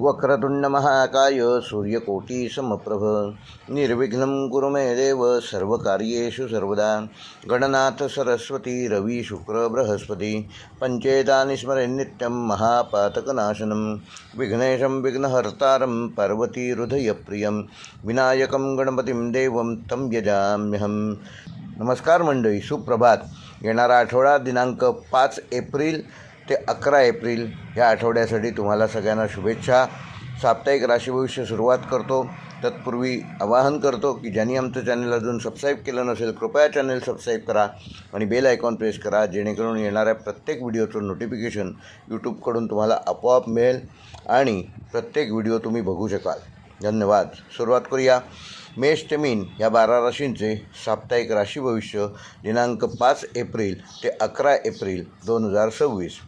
वक्रतुंड महाकाय सूर्यकोटी समप्रभ निर्विघ्नं कुरु मे देव सर्वकार्येषु सर्वदा। गणनाथ सरस्वती रवि शुक्र बृहस्पति पंचेतानि स्मरेन्नित्यं महापातकनाशनं विघ्नेशं विघ्नहर्तारं पार्वती हृदयप्रियं विनायकं गणपतिं देवं तं यजाम्यहं। नमस्कार मंडळी, सुप्रभात। येणारा आठवडा दिनांक 5 एप्रिल ते 11 एप्रिल या आठवड्यासाठी तुम्हाला सगळ्यांना शुभेच्छा। साप्ताहिक राशी भविष्य सुरुवात करतो तत्पूर्वी आवाहन करतो की ज्यांनी आमचं चॅनल अजून सबस्क्राईब केलं नसेल कृपया चॅनल सबस्क्राईब करा आणि बेल आयकॉन प्रेस करा, जेणेकरून येणाऱ्या प्रत्येक व्हिडिओचं नोटिफिकेशन यूट्यूबकडून तुम्हाला आपोआप मिळेल आणि प्रत्येक व्हिडिओ तुम्ही बघू शकाल। धन्यवाद। सुरुवात करूया मेष ते मीन या 12 राशींचे साप्ताहिक राशी भविष्य दिनांक 5 एप्रिल ते 11 एप्रिल 2026।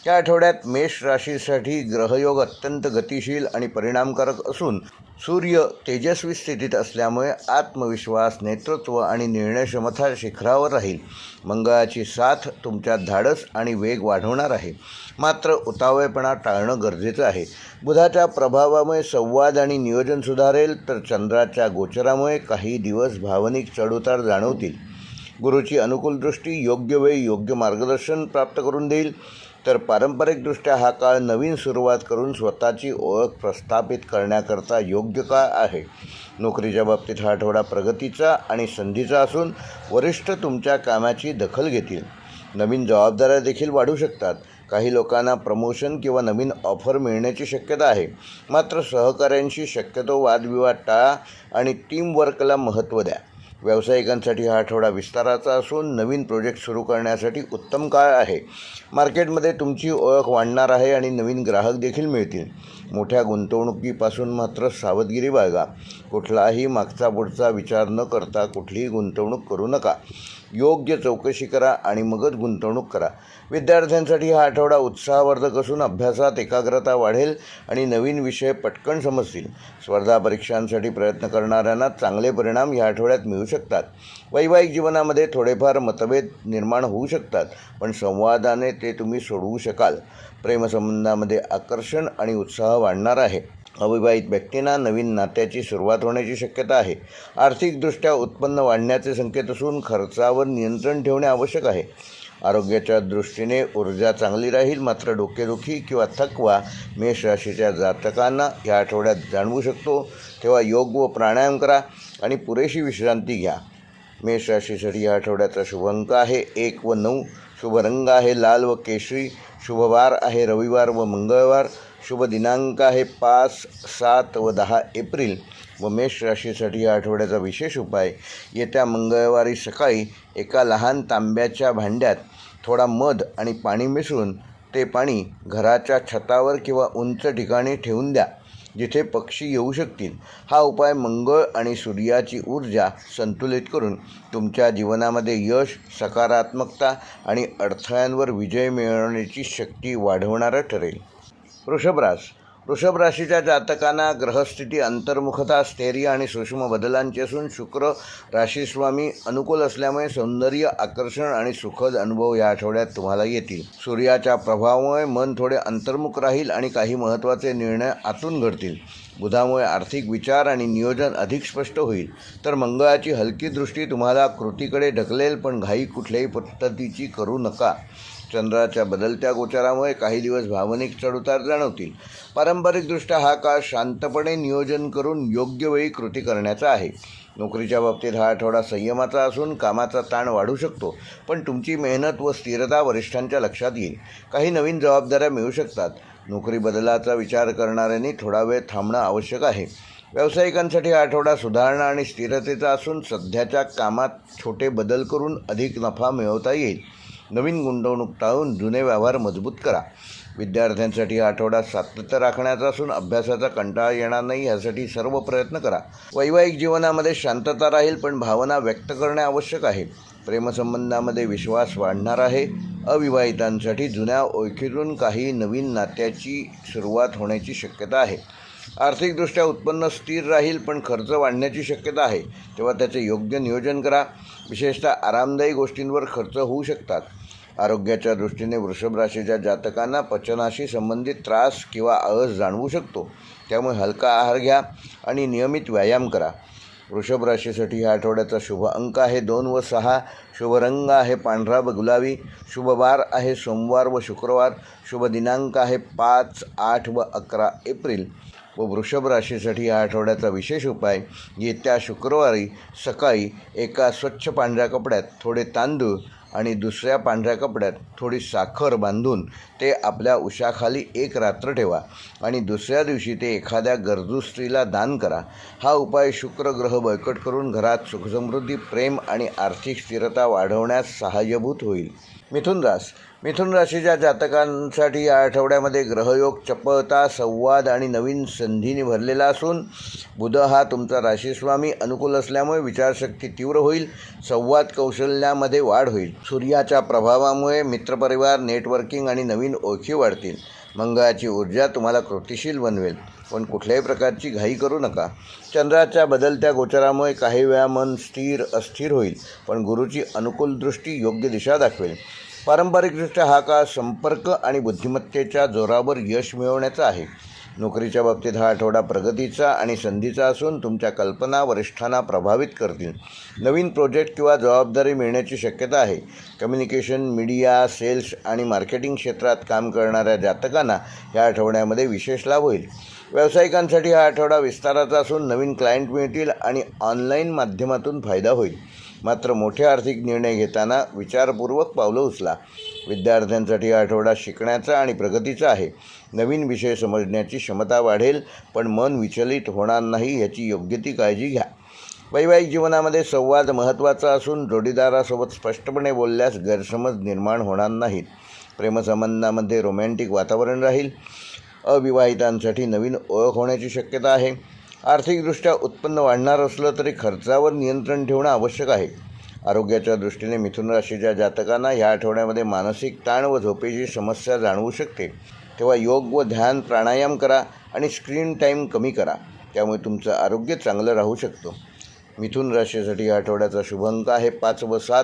या आठवड्यात मेष राशीसाठी ग्रहयोग अत्यंत गतिशील आणि परिणामकारक असून सूर्य तेजस्वी स्थितीत असल्यामुळे आत्मविश्वास, नेतृत्व आणि निर्णयक्षमता शिखरावर राहील। मंगळाची साथ तुमच्यात धाडस आणि वेग वाढवणार आहे, मात्र उतावळेपणा टाळणं गरजेचं आहे। बुधाच्या प्रभावामुळे संवाद आणि नियोजन सुधारेल, तर चंद्राच्या गोचरामुळे काही दिवस भावनिक चढउतार जाणवतील। गुरुची अनुकूल दृष्टी योग्य वेळी योग्य मार्गदर्शन प्राप्त करून देईल, तर पारंपरिकदृष्ट्या हा काळ नवीन सुरुवात करून स्वतःची ओळख प्रस्थापित करण्याकरता योग्य काळ आहे। नोकरीच्या बाबतीत हा आठवडा प्रगतीचा आणि संधीचा असून वरिष्ठ तुमच्या कामाची दखल घेतील। नवीन जबाबदाऱ्या देखील वाढू शकतात। काही लोकांना प्रमोशन किंवा नवीन ऑफर मिळण्याची शक्यता आहे, मात्र सहकाऱ्यांशी शक्यतो वादविवाद टाळा आणि टीमवर्कला महत्त्व द्या। व्यावसायिकांसाठी हा आठवडा विस्ताराचा असून नवीन प्रोजेक्ट सुरू करण्यासाठी उत्तम काळ आहे। मार्केटमध्ये तुमची ओळख वाढणार आहे आणि नवीन ग्राहक देखील मिळतील। मोठ्या गुंतवणुकीपासून मात्र सावधगिरी बाळगा। कुठलाही मागचा पुढचा विचार न करता कुठलीही गुंतवणूक करू नका। योग्य चौकशी करा आणि मगच गुंतवणूक करा। विद्यार्थ्यांसाठी हा आठवडा उत्साहवर्धक असून अभ्यासात एकाग्रता वाढेल आणि नवीन विषय पटकन समजतील। स्पर्धा परीक्षांसाठी प्रयत्न करणाऱ्यांना चांगले परिणाम या आठवड्यात मिळू शकतात। वैवाहिक जीवनामध्ये थोडेफार मतभेद निर्माण होऊ शकतात, पण संवादाने ते तुम्ही सोडवू शकाल। प्रेमसंबंधामध्ये आकर्षण आणि उत्साह वाढणार आहे। अविवाहित व्यक्तींना नवीन नात्याची सुरुवात होण्याची शक्यता आहे। आर्थिकदृष्ट्या उत्पन्न वाढण्याचे संकेत असून खर्चावर नियंत्रण ठेवणे आवश्यक आहे। आरोग्याच्या दृष्टीने ऊर्जा चांगली राहील, मात्र डोकेदुखी किंवा थकवा मेष राशीच्या जातकांना या आठवड्यात जाणवू शकतो। तेव्हा योग व प्राणायाम करा आणि पुरेशी विश्रांती घ्या। मेष राशीसाठी या आठवड्याचा शुभ अंक आहे 1 व 9, शुभ रंग आहे लाल व केशरी, शुभ वार आहे रविवार व मंगळवार, शुभ दिनांक आहे 5, 7 व 10 एप्रिल। व मेष राशीसाठी या आठवड्याचा विशेष उपाय, येत्या मंगळवारी सकाळी एका लहान तांब्याच्या भांड्यात थोडा मध आणि पाणी मिसळून ते पाणी घराच्या छतावर किंवा उंच ठिकाणी ठेवून द्या, जिथे पक्षी येऊ शकतील। हा उपाय मंगळ आणि सूर्याची ऊर्जा संतुलित करून तुमच्या जीवनामध्ये यश, सकारात्मकता आणि अडथळ्यांवर विजय मिळवण्याची शक्ती वाढवणारा ठरेल। वृषभ राशीच्या जातकांना ग्रहस्थिती अंतर्मुखता, स्थैर्य आणि सूक्ष्म बदलांची असून शुक्र राशीस्वामी अनुकूल असल्यामुळे सौंदर्य, आकर्षण आणि सुखद अनुभव या आठवड्यात तुम्हाला येतील। सूर्याच्या प्रभावामुळे मन थोडे अंतर्मुख राहील आणि काही महत्त्वाचे निर्णय आतून घडतील। बुधामुळे आर्थिक विचार आणि नियोजन अधिक स्पष्ट होईल, तर मंगळाची हलकी दृष्टी तुम्हाला कृतीकडे ढकलेल, पण घाई कुठल्याही पद्धतीची करू नका। चंद्राच्या बदलत्या गोचरामुळे काही दिवस भावनिक चढउतार जाणवतील। पारंपरिकदृष्ट्या हा काळ शांतपणे नियोजन करून योग्य वेळी कृती करण्याचा आहे। नोकरीच्या बाबतीत हा आठवडा संयमाचा असून कामाचा ताण वाढू शकतो, पण तुमची मेहनत व स्थिरता वरिष्ठांच्या लक्षात येईल। काही नवीन जबाबदाऱ्या मिळू शकतात। नोकरी बदलाचा विचार करणाऱ्यांनी थोडा वेळ थांबणं आवश्यक आहे। व्यावसायिकांसाठी हा आठवडा सुधारणा आणि स्थिरतेचा असून सध्याच्या कामात छोटे बदल करून अधिक नफा मिळवता येईल। नवीन गुंतवणूक टाळून जुने व्यवहार मजबूत करा। विद्यार्थ्यांसाठी हा आठवडा सातत्य राखण्याचा असून अभ्यासाचा कंटाळा येणार नाही यासाठी सर्व प्रयत्न करा। वैवाहिक जीवनामध्ये शांतता राहील, पण भावना व्यक्त करणे आवश्यक आहे। प्रेमसंबंधामध्ये विश्वास वाढणार आहे। अविवाहितांसाठी जुन्या ओळखीतून काही नवीन नात्याची सुरुवात होण्याची शक्यता आहे। आर्थिकदृष्ट्या उत्पन्न स्थिर राहील, पण खर्च वाढण्याची शक्यता आहे, तेव्हा त्याचे योग्य नियोजन करा। विशेषतः आरामदायी गोष्टींवर खर्च होऊ शकतात। आरोग्याच्या दृष्टीने वृषभ राशीच्या जातकांना पचनाशी संबंधित त्रास किंवा आळस जाणवू शकतो, त्यामुळे हलका आहार घ्या आणि नियमित व्यायाम करा. वृषभ राशीसाठी या आठवड्याचा शुभ अंक आहे 2 व 6. शुभ रंग आहे पांढरा व गुलाबी. शुभ वार आहे सोमवार व शुक्रवार. शुभ दिनांक आहे 5, 8 व 11 एप्रिल. व वृषभ राशीसाठी या आठवड्याचा विशेष उपाय, येत्या शुक्रवारी सकाळी एका स्वच्छ पांढऱ्या कपड्यात थोडे तांदूळ आणि दुसऱ्या पांढऱ्या कपड्यात थोडी साखर बांधून ते आपल्या उशाखाली एक रात्र ठेवा आणि दुसऱ्या दिवशी ते एखाद्या गरजू स्त्रीला दान करा. हा उपाय शुक्र ग्रह बळकट करून घरात सुखसमृद्धी, प्रेम आणि आर्थिक स्थिरता वाढवण्यास सहाय्यभूत होईल. मिथुन राशीच्या जातकांसाठी या आठवड्यामध्ये ग्रहयोग चपळता, संवाद आणि नवीन संधींनी भरलेला असून बुध हा तुमचा राशीस्वामी अनुकूल असल्यामुळे विचारशक्ती तीव्र होईल. संवाद कौशल्यामध्ये वाढ होईल. सूर्याच्या प्रभावामुळे मित्रपरिवार, नेटवर्किंग आणि नवीन ओळखी वाढतील. मंगळाची ऊर्जा तुम्हाला कृतिशील बनवेल, पण कुठल्याही प्रकारची घाई करू नका. चंद्राच्या बदलत्या गोचरामुळे काही वेळा मन अस्थिर होईल, पण गुरुची अनुकूल दृष्टी योग्य दिशा दाखवेल. पारंपरिकदृष्ट्या हा काळ संपर्क आणि बुद्धिमत्तेच्या जोरावर यश मिळवण्याचा आहे. नोकरीच्या बाबतीत हा आठवडा प्रगतीचा आणि संधीचा असून तुमच्या कल्पना वरिष्ठांना प्रभावित करतील. नवीन प्रोजेक्ट किंवा जबाबदारी मिळण्याची शक्यता आहे. कम्युनिकेशन, मीडिया, सेल्स आणि मार्केटिंग क्षेत्रात काम करणाऱ्या जातकांना या आठवड्यामध्ये विशेष लाभ होईल. व्यावसायिकांसाठी हा आठवडा विस्ताराचा असून नवीन क्लायंट मिळतील आणि ऑनलाईन माध्यमातून फायदा होईल. मात्र मोठे आर्थिक निर्णय घेताना विचारपूर्वक पावलं उचला. विद्यार्थ्यांसाठी हा आठवडा शिकण्याचा आणि प्रगतीचा आहे. नवीन विषय समजण्याची क्षमता वाढेल, पण मन विचलित होणार नाही याची योग्य ती काळजी घ्या. वैवाहिक जीवनामध्ये संवाद महत्त्वाचा असून जोडीदारासोबत स्पष्टपणे बोलल्यास गैरसमज निर्माण होणार नाहीत. प्रेमसंबंधामध्ये रोमॅन्टिक वातावरण राहील. अविवाहितांसाठी नवीन ओळख होण्याची शक्यता आहे. आर्थिकदृष्ट्या उत्पन्न वाढणार असलं तरी खर्चावर नियंत्रण ठेवणं आवश्यक आहे. आरोग्याच्या दृष्टीने मिथुन राशीच्या जातकांना या आठवड्यामध्ये मानसिक ताण व झोपेची समस्या जाणवू शकते, तेव्हा योग व ध्यान, प्राणायाम करा आणि स्क्रीन टाईम कमी करा, त्यामुळे तुमचं आरोग्य चांगलं राहू शकतं. मिथुन राशीसाठी या आठवड्याचा शुभ अंक आहे 5 व 7.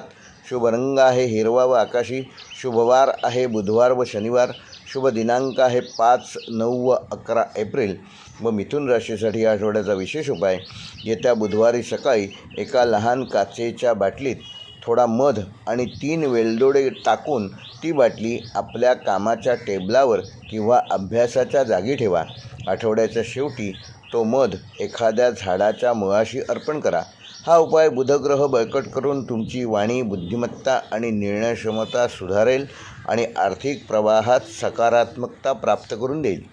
शुभ रंग आहे हिरवा व आकाशी. शुभ वार आहे बुधवार व शनिवार. शुभ दिनांक आहे 5, 9 व 11 एप्रिल. व मिथुन राशीसाठी या आठवड्याचा विशेष उपाय, येत्या बुधवारी सकाळी एका लहान काचेच्या बाटलीत थोडा मध आणि 3 वेलदोडे टाकून ती बाटली आपल्या कामाच्या टेबलावर किंवा अभ्यासाच्या जागी ठेवा. आठवड्याच्या शेवटी तो मध एखाद्या झाडाच्या मुळाशी अर्पण करा. हा उपाय बुधग्रह बळकट करून तुमची वाणी, बुद्धिमत्ता आणि निर्णयक्षमता सुधारेल आणि आर्थिक प्रवाहात सकारात्मकता प्राप्त करून देईल.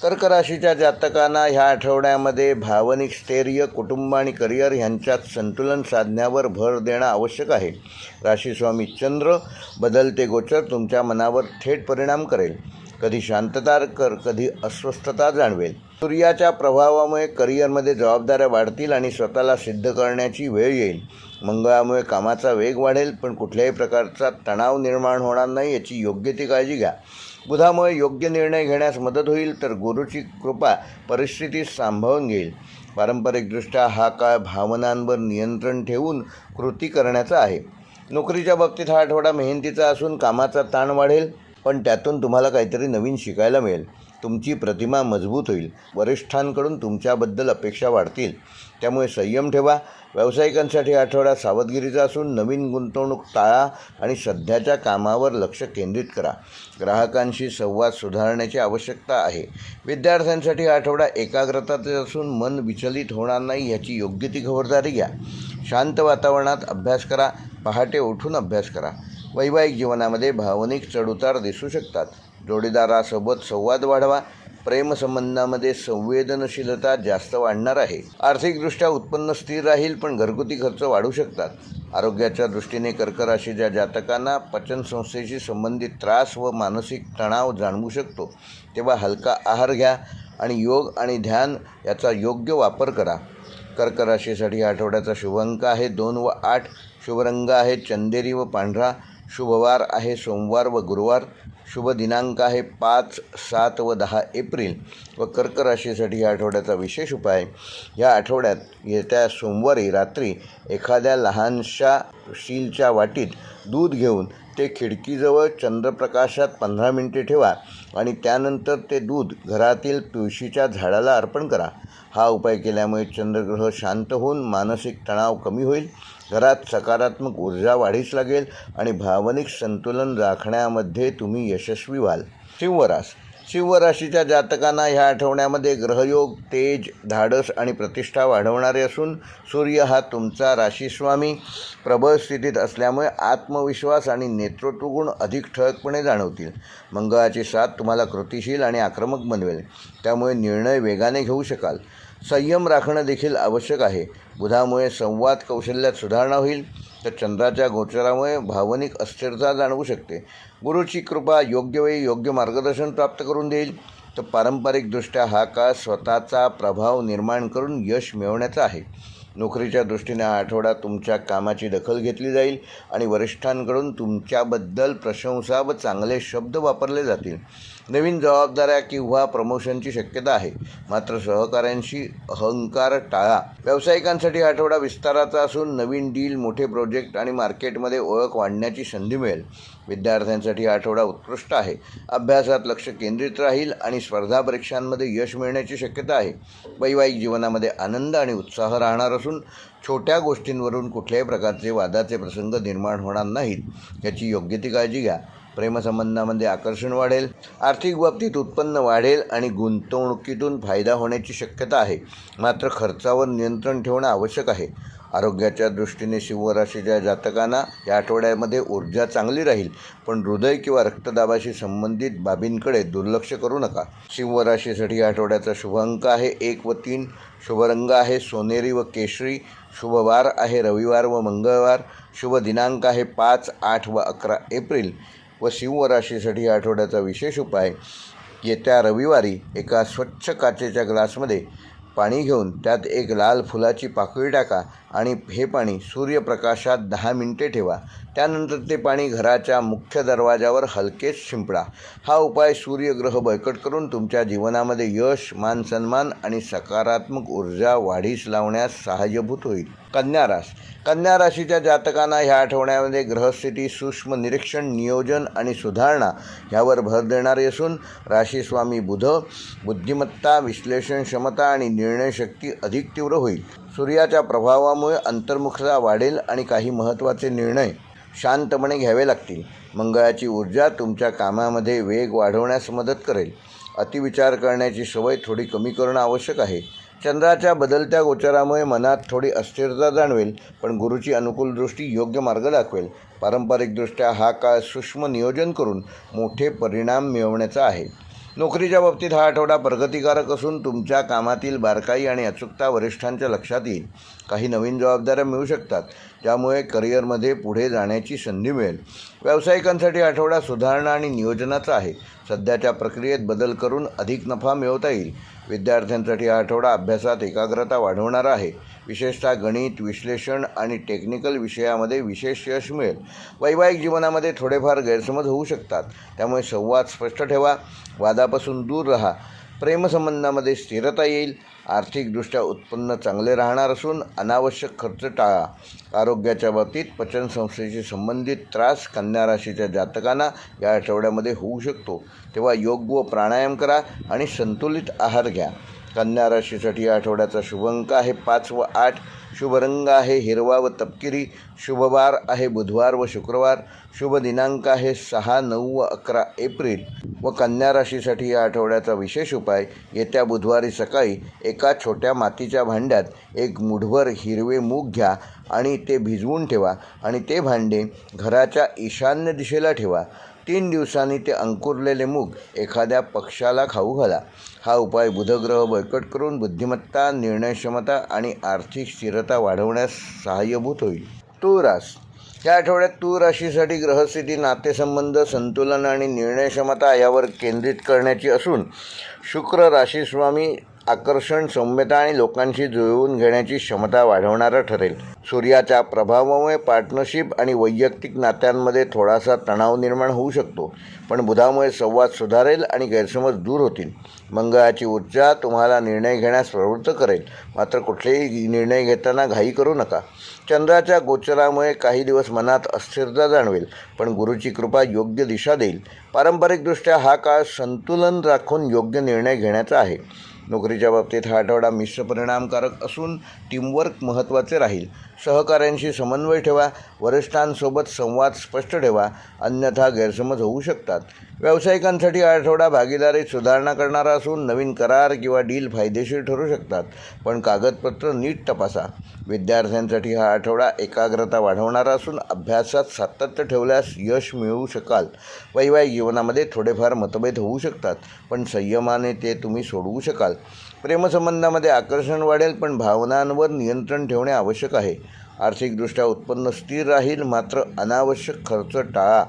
कर्क राशीच्या जातकांना ह्या आठवड्यामध्ये भावनिक स्थैर्य, कुटुंब आणि करिअर ह्यांच्यात संतुलन साधण्यावर भर देणं आवश्यक आहे. राशीस्वामी चंद्र बदलते गोचर तुमच्या मनावर थेट परिणाम करेल. कधी शांतता कधी अस्वस्थता जाणवेल. सूर्याच्या प्रभावामुळे करिअरमध्ये जबाबदाऱ्या वाढतील आणि स्वतःला सिद्ध करण्याची वेळ येईल. मंगळामुळे कामाचा वेग वाढेल, पण कुठल्याही प्रकारचा तणाव निर्माण होणार नाही याची योग्य ती काळजी घ्या. बुधामुळे योग्य निर्णय घेण्यास मदत होईल, तर गुरुची कृपा परिस्थिती सांभाळून घेईल. पारंपरिकदृष्ट्या हा काळ भावनांवर नियंत्रण ठेवून कृती करण्याचा आहे. नोकरीच्या बाबतीत हा आठवडा मेहनतीचा असून कामाचा ताण वाढेल, पण त्यातून तुम्हाला काहीतरी नवीन शिकायला मिळेल. तुमची प्रतिमा मजबूत होईल. वरिष्ठांकडून तुमच्याबद्दल अपेक्षा वाढतील, त्यामुळे संयम ठेवा. व्यावसायिकांसाठी आठवडा सावधगिरीचा असून नवीन गुंतवणूक टाळा आणि सध्याच्या कामावर लक्ष केंद्रित करा. ग्राहकांशी संवाद सुधारण्याची आवश्यकता आहे. विद्यार्थ्यांसाठी आठवडा एकाग्रतेचा असून मन विचलित होणार नाही याची योग्य ती खबरदारी घ्या. शांत वातावरणात अभ्यास करा. पहाटे उठून अभ्यास करा. वैवाहिक जीवनामध्ये भावनिक चढउतार दिसू शकतात. जोडीदारासोबत संवाद वाढवा. प्रेमसंबंधामध्ये संवेदनशीलता जास्त वाढणार आहे. आर्थिकदृष्ट्या उत्पन्न स्थिर राहील, पण घरगुती खर्च वाढू शकतात. आरोग्याच्या दृष्टीने कर्क राशीच्या जातकांना पचनसंस्थेशी संबंधित त्रास व मानसिक तणाव जाणवू शकतो, तेव्हा हलका आहार घ्या आणि योग आणि ध्यान याचा योग्य वापर करा. कर्क राशीसाठी आठवड्याचा शुभ अंक आहे 2 व 8. शुभ रंग आहे चंदेरी व पांढरा. शुभ वार आहे सोमवार व गुरुवार. शुभ दिनांक आहे 5, 7 व 10 एप्रिल. व कर्क राशीसाठी या आठवड्याचा विशेष उपाय, या आठवड्यात येत्या सोमवारी रात्री एखाद्या लहानशा स्टीलच्या वाटीत दूध घेऊन ते खिडकीजवळ चंद्रप्रकाशात 15 मिनिटे ठेवा आणि त्यानंतर ते दूध घरातील तुळशीच्या झाडाला अर्पण करा. हा उपाय केल्यामुळे चंद्रग्रह शांत होऊन मानसिक तणाव कमी होईल, घरात सकारात्मक ऊर्जा वाढीस लागेल आणि भावनिक संतुलन राखण्यामध्ये तुम्ही यशस्वी व्हाल. सिंह राशीच्या जातकांना ह्या आठवड्यामध्ये ग्रहयोग, तेज, धाडस आणि प्रतिष्ठा वाढवणारे असून सूर्य हा तुमचा राशीस्वामी प्रबळ स्थितीत असल्यामुळे आत्मविश्वास आणि नेतृत्व गुण अधिक ठळकपणे जाणवतील. मंगळाची साथ तुम्हाला कृतिशील आणि आक्रमक बनवेल, त्यामुळे निर्णय वेगाने घेऊ शकाल. संयम राखणं देखील आवश्यक आहे. बुधामुळे संवाद कौशल्यात सुधारणा होईल, तर चंद्राच्या गोचरामुळे भावनिक अस्थिरता जाणवू शकते. गुरुची कृपा योग्य वेळी योग्य मार्गदर्शन प्राप्त करून देईल, तर पारंपरिकदृष्ट्या हा काळ स्वतःचा प्रभाव निर्माण करून यश मिळवण्याचा आहे. नोकरीच्या दृष्टीने हा आठवडा तुमच्या कामाची दखल घेतली जाईल आणि वरिष्ठांकडून तुमच्याबद्दल प्रशंसा व चांगले शब्द वापरले जातील. नवीन जबाबदाऱ्या किंवा प्रमोशनची शक्यता आहे, मात्र सहकाऱ्यांशी अहंकार टाळा. व्यावसायिकांसाठी आठवडा विस्ताराचा असून नवीन डील, मोठे प्रोजेक्ट आणि मार्केटमध्ये ओळख वाढण्याची संधी मिळेल. विद्यार्थ्यांसाठी आठवडा उत्कृष्ट आहे. अभ्यासात लक्ष केंद्रित राहील आणि स्पर्धा परीक्षांमध्ये यश मिळण्याची शक्यता आहे. वैवाहिक जीवनामध्ये आनंद आणि उत्साह राहणार असून छोट्या गोष्टींवरून कुठल्याही प्रकारचे वादाचे प्रसंग निर्माण होणार नाहीत याची योग्य ती काळजी घ्या. प्रेमसंबंधामध्ये आकर्षण वाढेल, आर्थिक बाबतीत उत्पन्न वाढेल आणि गुंतवणुकीतून फायदा होण्याची शक्यता आहे, मात्र खर्चावर नियंत्रण ठेवणं आवश्यक आहे. आरोग्याच्या दृष्टीने सिंह राशीच्या जातकांना या आठवड्यामध्ये ऊर्जा चांगली राहील, पण हृदय किंवा रक्तदाबाशी संबंधित बाबींकडे दुर्लक्ष करू नका. सिंह राशीसाठी आठवड्याचा शुभ अंक आहे 1 व 3. शुभ रंग आहे सोनेरी व केशरी. शुभ वार आहे रविवार व मंगळवार. शुभ दिनांक आहे 5, 8 व 11 एप्रिल. व सिंह राशीसाठी आठवड्याचा विशेष उपाय, येत्या रविवारी एका स्वच्छ काचेच्या ग्लासमध्ये पाणी घेऊन त्यात एक लाल फुलाची पाकळी टाका आणि हे पाणी सूर्यप्रकाशात 10 मिनिटे ठेवा. त्यानंतर ते पाणी घराच्या मुख्य दरवाजावर हलकेच शिंपडा. हा उपाय सूर्यग्रह बळकट करून तुमच्या जीवनामध्ये यश, मान सन्मान आणि सकारात्मक ऊर्जा वाढीस लावण्यास सहाय्यभूत होईल. कन्या राशीच्या जातकांना ह्या आठवड्यामध्ये ग्रहस्थिती, सूक्ष्म निरीक्षण, नियोजन आणि सुधारणा यावर भर देणारी असून राशीस्वामी बुध बुद्धिमत्ता, विश्लेषण क्षमता आणि निर्णयशक्ती अधिक तीव्र होईल. सूर्याच्या प्रभावामुळे अंतर्मुखता वाढेल आणि काही महत्त्वाचे निर्णय शांतपणे घ्यावे लागतील. मंगळाची ऊर्जा तुमच्या कामामध्ये वेग वाढवण्यास मदत करेल. अतिविचार करण्याची सवय थोडी कमी करणं आवश्यक आहे. चंद्राच्या बदलत्या गोचरामुळे मनात थोडी अस्थिरता जाणवेल, पण गुरुची अनुकूल दृष्टी योग्य मार्ग दाखवेल. पारंपरिकदृष्ट्या हा काळ सूक्ष्म नियोजन करून मोठे परिणाम मिळवण्याचा आहे. नोकरीच्या बाबतीत हा आठवडा प्रगतिकारक असून तुमच्या कामातील बारकाई आणि अचूकता वरिष्ठांच्या लक्षात येईल. काही नवीन जबाबदाऱ्या मिळू शकतात, ज्यामुळे करिअरमध्ये पुढे जाण्याची संधी मिळेल. व्यावसायिकांसाठी आठवडा सुधारणा आणि नियोजनाचा आहे. सध्याच्या प्रक्रियेत बदल करून अधिक नफा मिळवता येईल. विद्यार्थ्यांसाठी हा आठवडा अभ्यासात एकाग्रता वाढवणारा आहे. विशेषतः गणित, विश्लेषण आणि टेक्निकल विषयामध्ये विशेष यश मिळेल. वैवाहिक जीवनामध्ये थोडेफार गैरसमज होऊ शकतात, त्यामुळे संवाद स्पष्ट ठेवा. वादापासून दूर राहा. प्रेमसंबंधामध्ये स्थिरता येईल. आर्थिकदृष्ट्या उत्पन्न चांगले राहणार असून अनावश्यक खर्च टाळा. आरोग्याच्या बाबतीत पचनसंस्थेशी संबंधित त्रास कन्या राशीच्या जातकांना या आठवड्यामध्ये होऊ शकतो, तेव्हा योग व प्राणायाम करा आणि संतुलित आहार घ्या. कन्या राशीसाठी या आठवड्याचा शुभ अंक आहे 5 व 8. शुभ रंग आहे हिरवा व तपकिरी. शुभ वार आहे बुधवार व शुक्रवार. शुभ दिनांक आहे 6, 9 व 11 एप्रिल. व कन्या राशीसाठी या आठवड्याचा विशेष उपाय, येत्या बुधवारी सकाळी एका छोट्या मातीच्या भांड्यात एक मूठभर हिरवे मूग घ्या आणि ते भिजवून ठेवा आणि ते भांडे घराच्या ईशान्य दिशेला ठेवा. 3 दिवसांनी ते अंकुरलेले मूग एखाद्या पक्ष्याला खाऊ घाला. हा उपाय बुधग्रह बळकट करून बुद्धिमत्ता, निर्णयक्षमता आणि आर्थिक स्थिरता वाढवण्यास सहाय्यभूत होईल. तूळ राशी या आठवड्यात तूळ राशीसाठी ग्रहस्थिती, नातेसंबंध, संतुलन आणि निर्णयक्षमता यावर केंद्रित करण्याची असून शुक्र राशीस्वामी आकर्षण, सौम्यता आणि लोकांशी जुळवून घेण्याची क्षमता वाढवणारं ठरेल. सूर्याच्या प्रभावामुळे पार्टनरशिप आणि वैयक्तिक नात्यांमध्ये थोडासा तणाव निर्माण होऊ शकतो, पण बुधामुळे संवाद सुधारेल आणि गैरसमज दूर होतील. मंगळाची ऊर्जा तुम्हाला निर्णय घेण्यास प्रवृत्त करेल, मात्र कुठलेही निर्णय घेताना घाई करू नका. चंद्राच्या गोचरामुळे काही दिवस मनात अस्थिरता जाणवेल, पण गुरुची कृपा योग्य दिशा देईल. पारंपरिकदृष्ट्या हा काळ संतुलन राखून योग्य निर्णय घेण्याचा आहे. नोकरीच्या बाबतीत हा आठवडा मिश्र परिणामकारक असून टीमवर्क महत्त्वाचे राहील. सहकाऱ्यांशी समन्वय ठेवा, वरिष्ठांसोबत संवाद स्पष्ट ठेवा, अन्यथा गैरसमज होऊ शकतात. व्यावसायिकांसाठी हा आठवडा भागीदारीत सुधारणा करणारा असून नवीन करार किंवा डील फायदेशीर ठरू शकतात, पण कागदपत्र नीट तपासा. विद्यार्थ्यांसाठी हा आठवडा एकाग्रता वाढवणारा असून अभ्यासात सातत्य ठेवल्यास यश मिळवू शकाल. वैवाहिक जीवनामध्ये थोडेफार मतभेद होऊ शकतात, पण संयमाने ते तुम्ही सोडवू शकाल. प्रेमसंबंधामध्ये आकर्षण वाढेल, पण भावनांवर नियंत्रण ठेवणे आवश्यक आहे. आर्थिकदृष्ट्या उत्पन्न स्थिर राहील, मात्र अनावश्यक खर्च टाळा.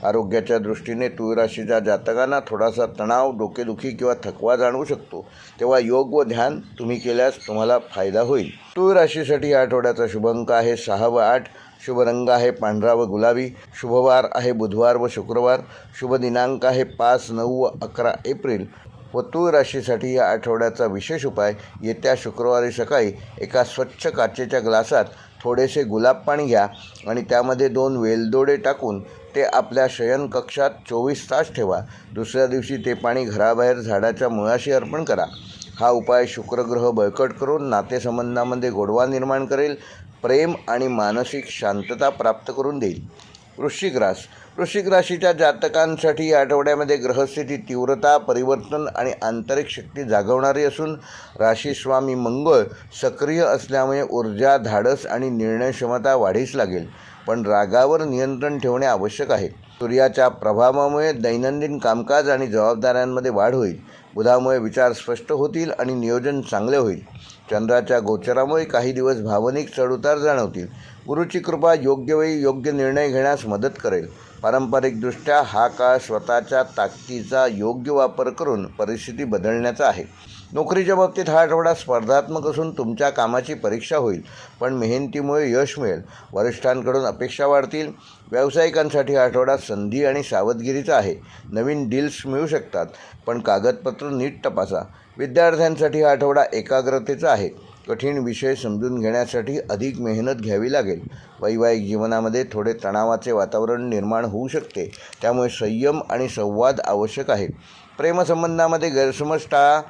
आरोग्याच्या दृष्टीने तुळ राशीच्या जातकांना थोडासा तणाव, डोकेदुखी किंवा थकवा जाणवू शकतो, तेव्हा योग व ध्यान तुम्ही केल्यास तुम्हाला फायदा होईल. तुळ राशीसाठी या आठवड्याचा शुभ अंक आहे 6 व 8. शुभ रंग आहे पांढरा व गुलाबी. शुभवार आहे बुधवार व शुक्रवार. शुभ दिनांक आहे 5, 9 व 11 एप्रिल. व तुळ राशीसाठी या आठवड्याचा विशेष उपाय, येत्या शुक्रवारी सकाळी एका स्वच्छ काचेच्या ग्लासात थोडेसे गुलाब पाणी घ्या आणि त्यामध्ये 2 वेलदोडे टाकून ते आपल्या शयनकक्षात 24 तास ठेवा. दुसऱ्या दिवशी ते पाणी घराबाहेर झाडाच्या मुळाशी अर्पण करा. हा उपाय शुक्रग्रह बळकट करून नातेसंबंधामध्ये गोडवा निर्माण करेल, प्रेम आणि मानसिक शांतता प्राप्त करून देईल. वृश्चिक राशीच्या जातकांसाठी या आठवड्यामध्ये ग्रहस्थिती तीव्रता, परिवर्तन आणि आंतरिक शक्ती जागवणारी असून राशीस्वामी मंगळ सक्रिय असल्यामुळे ऊर्जा, धाडस आणि निर्णय क्षमता वाढीस लागेल, पण रागावर नियंत्रण ठेवणे आवश्यक आहे. सूर्याच्या प्रभावामुळे दैनंदिन कामकाज आणि जबाबदाऱ्यांमध्ये वाढ होईल. बुधामुळे विचार स्पष्ट होतील आणि नियोजन चांगले होईल. चंद्राच्या गोचरामुळे काही दिवस भावनिक चढउतार जाणवतील. गुरुची कृपा योग्य वेळी योग्य निर्णय घेण्यास मदत करेल. पारंपरिकदृष्ट्या हा काळ स्वतःच्या ताकदीचा योग्य वापर करून परिस्थिती बदलण्याचा आहे. नोकरीच्या बाबतीत हा आठवडा स्पर्धात्मक असून तुमच्या कामाची परीक्षा होईल, पण मेहनतीमुळे यश मिळेल. वरिष्ठांकडून अपेक्षा वाढतील. व्यावसायिकांसाठी हा आठवडा संधी आणि सावधगिरीचा आहे. नवीन डील्स मिळू शकतात, पण कागदपत्र नीट तपासा. विद्यार्थ्यांसाठी हा आठवडा एकाग्रतेचा आहे. कठीण विषय समजून घेण्यासाठी अधिक मेहनत घ्यावी लागेल. वैवाहिक जीवनामध्ये थोडे तणावाचे वातावरण निर्माण होऊ शकते, त्यामुळे संयम आणि संवाद आवश्यक आहे. प्रेमसंबंधामध्ये गैरसमज टाळा.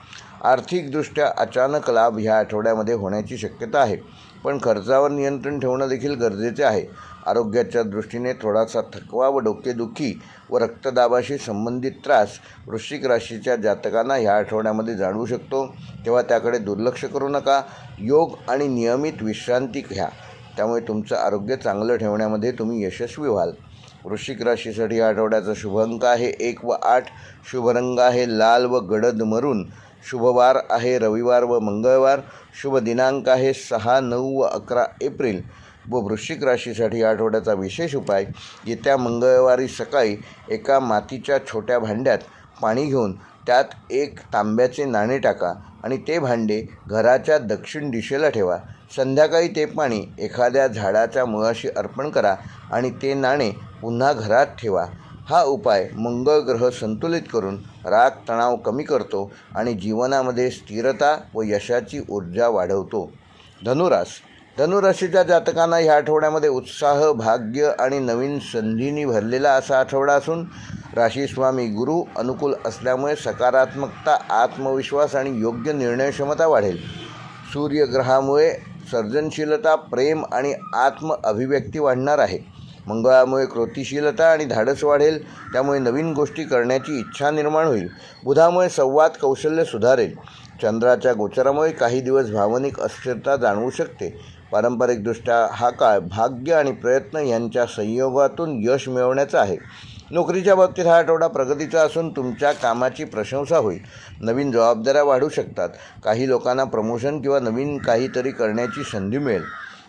आर्थिकदृष्ट्या अचानक लाभ ह्या आठवड्यामध्ये होण्याची शक्यता आहे, पण खर्चावर नियंत्रण ठेवणं देखील गरजेचे आहे. आरोग्याच्या दृष्टीने थोडासा थकवा व डोकेदुखी व रक्तदाबाशी संबंधित त्रास वृश्चिक राशीच्या जातकांना ह्या आठवड्यामध्ये जाणवू शकतो, तेव्हा त्याकडे दुर्लक्ष करू नका. योग आणि नियमित विश्रांती घ्या, त्यामुळे तुमचं आरोग्य चांगलं ठेवण्यामध्ये तुम्ही यशस्वी व्हाल. वृश्चिक राशीसाठी या आठवड्याचा शुभ अंक आहे 1 व 8. शुभ रंग आहे लाल व गडद मरून. शुभवार आहे रविवार व मंगळवार. शुभ दिनांक आहे 6, 9 व 11 एप्रिल. व वृश्चिक राशीसाठी या आठवड्याचा विशेष उपाय, येत्या मंगळवारी सकाळी एका मातीच्या छोट्या भांड्यात पाणी घेऊन त्यात 1 तांब्याचे नाणे टाका आणि ते भांडे घराच्या दक्षिण दिशेला ठेवा. संध्याकाळी ते पाणी एखाद्या झाडाच्या मुळाशी अर्पण करा आणि ते नाणे पुन्हा घरात ठेवा. हा उपाय मंगळ ग्रह संतुलित करून राग, तणाव कमी करतो आणि जीवनामध्ये स्थिरता व यशाची ऊर्जा वाढवतो. धनुराशीच्या जातकांना ह्या आठवड्यामध्ये उत्साह, भाग्य आणि नवीन संधींनी भरलेला असा आठवडा असून राशीस्वामी गुरु अनुकूल असल्यामुळे सकारात्मकता, आत्मविश्वास आणि योग्य निर्णय क्षमता वाढेल. सूर्यग्रहामुळे सर्जनशीलता, प्रेम आणि आत्म अभिव्यक्ती वाढणार आहे. मंगळामुळे कृतिशीलता आणि धाडस वाढेल, त्यामुळे नवीन गोष्टी करण्याची इच्छा निर्माण होईल. बुधामुळे संवाद कौशल्य सुधारेल. चंद्राच्या गोचरामुळे काही दिवस भावनिक अस्थिरता जाणवू शकते. पारंपरिकदृष्ट्या हा काळ भाग्य आणि प्रयत्न यांच्या संयोगातून यश मिळवण्याचा आहे. नोकरीच्या बाबतीत हा आठवडा प्रगतीचा असून तुमच्या कामाची प्रशंसा होईल. नवीन जबाबदाऱ्या वाढू शकतात. काही लोकांना प्रमोशन किंवा नवीन काहीतरी करण्याची संधी मिळेल.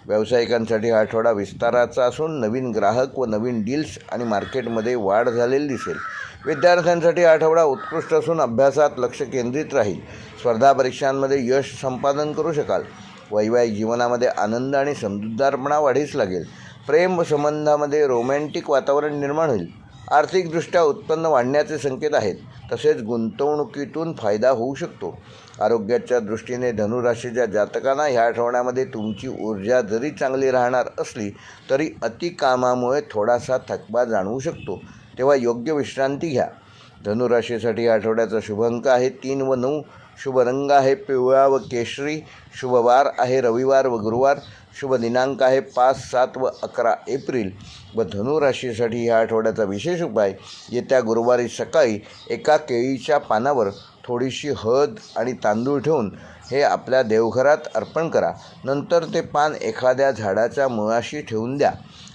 व्यावसायिकांसाठी हा आठवडा विस्ताराचा असून नवीन ग्राहक व नवीन डील्स आणि मार्केटमध्ये वाढ झालेली दिसेल. विद्यार्थ्यांसाठी आठवडा उत्कृष्ट असून अभ्यासात लक्ष केंद्रित राहील. स्पर्धा परीक्षांमध्ये यश संपादन करू शकाल. वैवाहिक जीवनामध्ये आनंद आणि समजूतदारपणा वाढीस लागेल. प्रेम संबंधामध्ये रोमॅन्टिक वातावरण निर्माण होईल. आर्थिकदृष्ट्या उत्पन्न वाढण्याचे संकेत आहेत. तसेच गुंतवणुकीतून फायदा होऊ शकतो. आरोग्याच्या दृष्टीने धनुराशीच्या जातकांना ह्या आठवड्यामध्ये तुमची ऊर्जा जरी चांगली राहणार असली तरी अतिकामामुळे थोडासा थकवा जाणवू शकतो, तेव्हा योग्य विश्रांती घ्या. धनुराशीसाठी आठवड्याचा शुभ अंक आहे 3 व 9. शुभ रंग आहे पिवळा व केशरी. शुभ वार आहे रविवार व गुरुवार. शुभ दिनांक आहे 5, 7 व 11 एप्रिल. व धनुराशीसाठी ह्या आठवड्याचा विशेष उपाय, येत्या गुरुवारी सकाळी एका केळीच्या पानावर थोडीशी हळद आणि तांदूळ ठेवून हे आपल्या देवघरात अर्पण करा. नंतर ते पान एखाद्या झाडाच्या मुळाशी ठेवून द्या.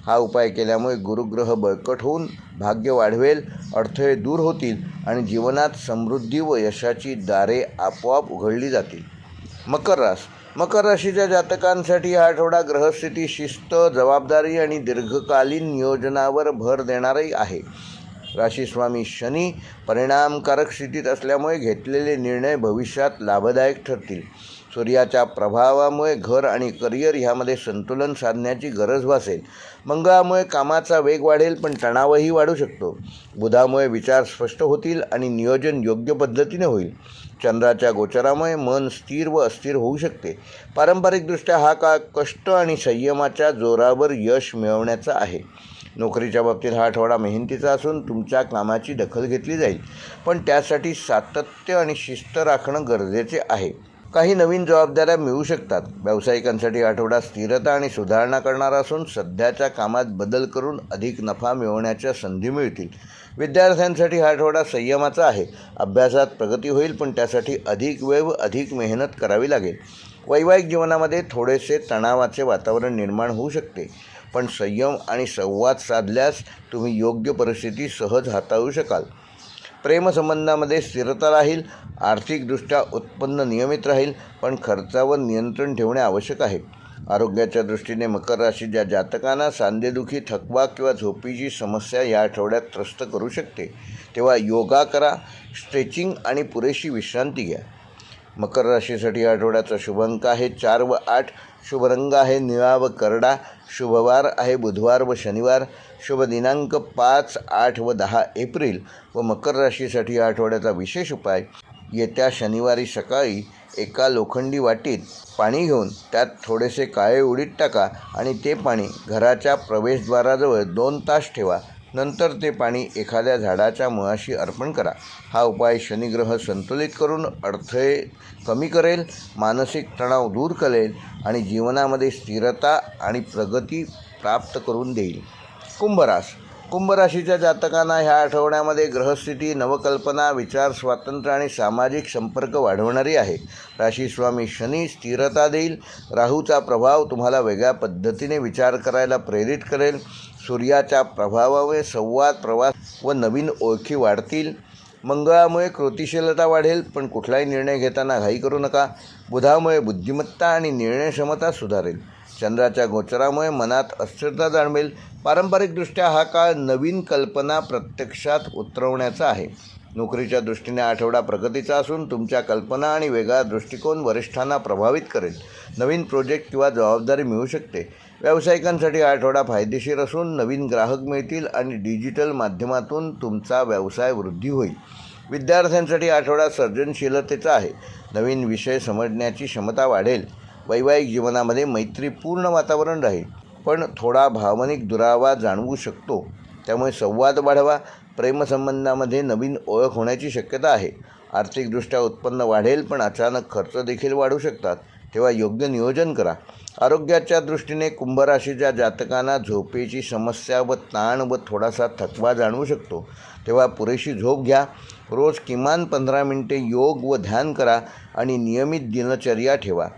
हा उपाय केल्यामुळे गुरुग्रह बळकट होऊन भाग्य वाढवेल, अडथळे दूर होतील आणि जीवनात समृद्धी व यशाची दारे आपोआप उघडली जातील. मकर राशीच्या जातकांसाठी हा आठवडा ग्रहस्थिती, शिस्त, जबाबदारी आणि दीर्घकालीन नियोजनावर भर देणारही आहे. राशीस्वामी शनी परिणामकारक स्थितीत असल्यामुळे घेतलेले निर्णय भविष्यात लाभदायक ठरतील. सूर्याच्या प्रभावामुळे घर आणि करिअर ह्यामध्ये संतुलन साधण्याची गरज भासेल. मंगळामुळे कामाचा वेग वाढेल पण तणावही वाढू शकतो. बुधामुळे विचार स्पष्ट होतील आणि नियोजन योग्य पद्धतीने होईल. चंद्राच्या गोचरामुळे मन स्थिर व अस्थिर होऊ शकते. पारंपरिकदृष्ट्या हा काळ कष्ट आणि संयमाच्या जोरावर यश मिळवण्याचा आहे. नोकरीच्या बाबतीत हा आठवडा मेहनतीचा असून तुमच्या कामाची दखल घेतली जाईल, पण त्यासाठी सातत्य आणि शिस्त राखणं गरजेचे आहे. काही नवीन जबाबदाऱ्या मिळू शकतात. व्यावसायिकांसाठी आठवडा स्थिरता आणि सुधारणा करणारा असून सध्याच्या कामात बदल करून अधिक नफा मिळवण्याच्या संधी मिळतील. विद्यार्थ्यांसाठी हा आठवडा संयमाचा आहे. अभ्यासात प्रगती होईल पण त्यासाठी अधिक वेळ व अधिक मेहनत करावी लागेल. वैवाहिक जीवनामध्ये थोडेसे तणावाचे वातावरण निर्माण होऊ शकते, पण संयम आणि संवाद साधल्यास तुम्ही योग्य परिस्थिती सहज हाताळू शकाल. प्रेमसंबंधामध्ये स्थिरता राहील. आर्थिकदृष्ट्या उत्पन्न नियमित राहील, पण खर्चावर नियंत्रण ठेवणे आवश्यक आहे. आरोग्याच्या दृष्टीने मकर राशीच्या जातकांना सांधेदुखी, थकवा किंवा झोपीची समस्या या आठवड्यात त्रस्त करू शकते, तेव्हा योगा करा, स्ट्रेचिंग आणि पुरेशी विश्रांती घ्या. मकर राशीसाठी आठवड्याचा शुभ अंक आहे 4 व 8. शुभ रंग आहे निळा व करडा. शुभवार आहे बुधवार व शनिवार. शुभ दिनांक 5, 8 व 10 एप्रिल. व मकर राशीसाठी आठवड्याचा विशेष उपाय, येत्या शनिवारी सकाळी एका लोखंडी वाटीत पाणी घेऊन त्यात थोडेसे काळे उडीद टाका आणि ते पाणी घराच्या प्रवेशद्वाराजवळ 2 तास ठेवा. नंतर ते पाणी एखाद्या झाडाच्या मुळाशी अर्पण करा. हा उपाय शनिग्रह संतुलित करून अडथळे कमी करेल, मानसिक तणाव दूर करेल आणि जीवनामध्ये स्थिरता आणि प्रगती प्राप्त करून देईल. कुंभ राशीच्या जातकांना ह्या आठवड्यामध्ये ग्रहस्थिती, नवकल्पना, विचार स्वातंत्र्य आणि सामाजिक संपर्क वाढवणारी आहे. राशीस्वामी शनी स्थिरता देईल. राहूचा प्रभाव तुम्हाला वेगळ्या पद्धतीने विचार करायला प्रेरित करेल. सूर्याच्या प्रभावामुळे संवाद, प्रवास व नवीन ओळखी वाढतील. मंगळामुळे कृतिशीलता वाढेल, पण कुठलाही निर्णय घेताना घाई करू नका. बुधामुळे बुद्धिमत्ता आणि निर्णय क्षमता सुधारेल. चंद्राच्या गोचरामुळे मनात अस्थिरता जाणवेल. पारंपरिकदृष्ट्या हा काळ नवीन कल्पना प्रत्यक्षात उतरवण्याचा आहे. नोकरीच्या दृष्टीने आठवडा प्रगतीचा असून तुमच्या कल्पना आणि वेगळा दृष्टिकोन वरिष्ठांना प्रभावित करेल. नवीन प्रोजेक्ट किंवा जबाबदारी मिळू शकते. व्यावसायिकांसाठी हा आठवडा फायदेशीर असून नवीन ग्राहक मिळतील आणि डिजिटल माध्यमातून तुमचा व्यवसाय वृद्धी होईल. विद्यार्थ्यांसाठी आठवडा सर्जनशीलतेचा आहे. नवीन विषय समजण्याची क्षमता वाढेल. वैवाहिक जीवनामध्ये मैत्रीपूर्ण वातावरण राहील, पण थोडा भावनिक दुरावा जाणवू शकतो, त्यामुळे संवाद वाढवा. प्रेमसंबंधामध्ये नवीन ओळख होण्याची शक्यता आहे. आर्थिकदृष्ट्या उत्पन्न वाढेल, पण अचानक खर्च देखील वाढू शकतात, तेव्हा योग्य नियोजन करा. आरोग्याच्या दृष्टीने कुंभ राशीच्या जातकांना झोपेची समस्या व ताण व थोडासा थकवा जाणवू शकतो, तेव्हा पुरेशी झोप घ्या. रोज किमान 15 मिनिटे योग व ध्यान करा आणि नियमित दिनचर्या ठेवा.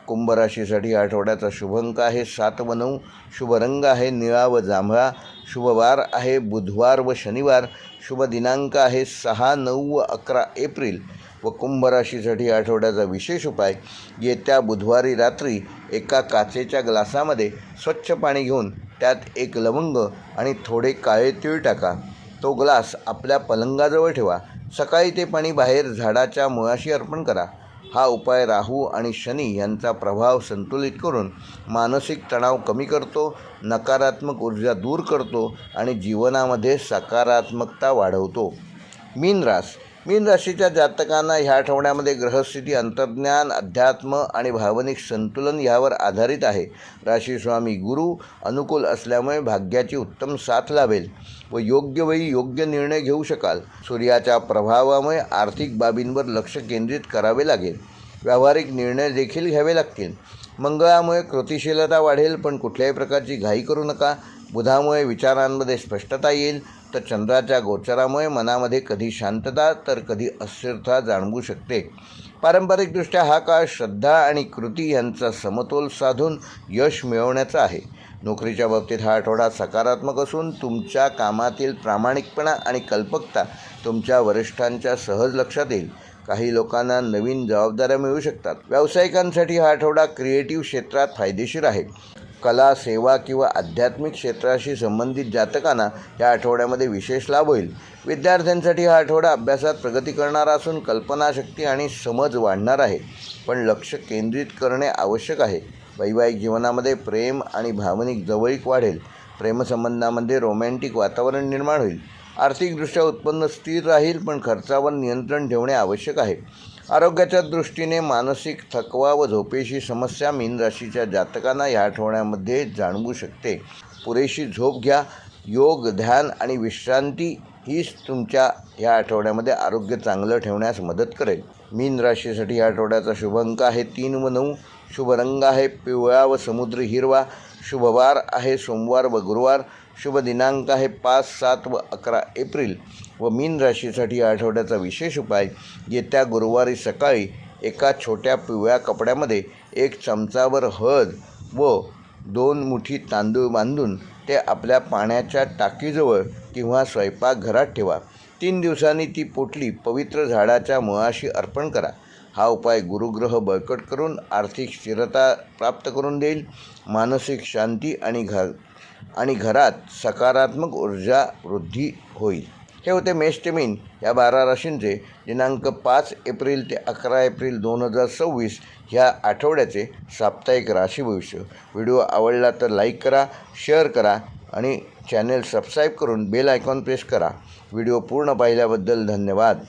कुंभ राशीसाठी आठवड्याचा शुभ अंक आहे 7 व 9. शुभ रंग आहे निळा व जांभळा. शुभवार आहे बुधवार व शनिवार. शुभ दिनांक आहे 6, 9 व 11 एप्रिल. व कुंभ राशीसाठी आठवड्याचा विशेष उपाय, येत्या बुधवारी रात्री एका काचेच्या ग्लासामध्ये स्वच्छ पाणी घेऊन त्यात 1 लवंग आणि थोडे काळे तीळ टाका. तो ग्लास आपल्या पलंगाजवळ ठेवा. सकाळी ते पाणी बाहेर झाडाच्या मुळाशी अर्पण करा. हा उपाय राहू आणि शनी यांचा प्रभाव संतुलित करून मानसिक तणाव कमी करतो, नकारात्मक ऊर्जा दूर करतो आणि जीवनामध्ये सकारात्मकता वाढवतो. मीन राशीच्या जातकांना ह्या आठवड्यामध्ये ग्रहस्थिती, अंतर्ज्ञान, अध्यात्म आणि भावनिक संतुलन यावर आधारित आहे. राशीस्वामी गुरु अनुकूल असल्यामुळे भाग्याची उत्तम साथ लाभेल व योग्य वेळी योग्य निर्णय घेऊ शकाल. सूर्याच्या प्रभावामुळे आर्थिक बाबींवर लक्ष केंद्रित करावे लागेल. व्यावहारिक निर्णय देखील घ्यावे लागतील. मंगळामुळे कृतिशीलता वाढेल, पण कुठल्याही प्रकारची घाई करू नका. बुधामुळे विचारांमध्ये स्पष्टता येईल, तर चंद्राच्या गोचरामुळे मनामध्ये कधी शांतता तर कधी अस्थिरता जाणवू शकते. पारंपरिकदृष्ट्या हा काळ श्रद्धा आणि कृती यांचा समतोल साधून यश मिळवण्याचा आहे. नोकरीच्या बाबतीत हा आठवडा सकारात्मक असून तुमच्या कामातील प्रामाणिकपणा आणि कल्पकता तुमच्या वरिष्ठांच्या सहज लक्षात येईल. काही लोकांना नवीन जबाबदाऱ्या मिळू शकतात. व्यावसायिकांसाठी हा आठवडा क्रिएटिव्ह क्षेत्रात फायदेशीर आहे. कला, सेवा किंवा आध्यात्मिक क्षेत्राशी संबंधित जातकांना या आठवड्यामध्ये विशेष लाभ होईल. विद्यार्थ्यांसाठी हा आठवडा अभ्यासात प्रगती करणारा असून कल्पनाशक्ती आणि समज वाढणार आहे, पण लक्ष केंद्रित करणे आवश्यक आहे. वैवाहिक जीवनामध्ये प्रेम आणि भावनिक जवळीक वाढेल. प्रेमसंबंधामध्ये रोमॅन्टिक वातावरण निर्माण होईल. आर्थिकदृष्ट्या उत्पन्न स्थिर राहील, पण खर्चावर नियंत्रण ठेवणे आवश्यक आहे. आरोग्याच्या दृष्टीने मानसिक थकवा व झोपेची समस्या मीन राशीच्या जातकांना या आठवड्यामध्ये जाणवू शकते. पुरेशी झोप घ्या. योग, ध्यान आणि विश्रांती हीच तुमच्या या आठवड्यामध्ये आरोग्य चांगलं ठेवण्यास मदत करेल. मीन राशीसाठी या आठवड्याचा शुभ अंक आहे 3 व 9. शुभ रंग आहे पिवळा व समुद्री हिरवा. शुभ वार आहे सोमवार व गुरुवार. शुभ दिनांक आहे 5, 7 व 11 एप्रिल. व मीन राशीसाठी या आठवड्याचा विशेष उपाय, येत्या गुरुवारी सकाळी एका छोट्या पिवळ्या कपड्यामध्ये 1 चमचावर हळद व 2 मुठी तांदूळ बांधून ते आपल्या पाण्याच्या टाकीजवळ किंवा स्वयंपाकघरात ठेवा. 3 दिवसांनी ती पोटली पवित्र झाडाच्या मुळाशी अर्पण करा. हा उपाय गुरुग्रह बळकट करून आर्थिक स्थिरता प्राप्त करून देईल, मानसिक शांती आणि घरात सकारात्मक ऊर्जा वृद्धी होईल. हे होते मेष ते मीन या 12 राशींचे दिनांक 5 एप्रिल ते 11 एप्रिल 2026 ह्या आठवड्याचे साप्ताहिक राशी भविष्य. व्हिडिओ आवडला तर लाईक करा, शेअर करा आणि चॅनेल सबस्क्राईब करून बेल आयकॉन प्रेस करा. व्हिडिओ पूर्ण पाहिल्याबद्दल धन्यवाद.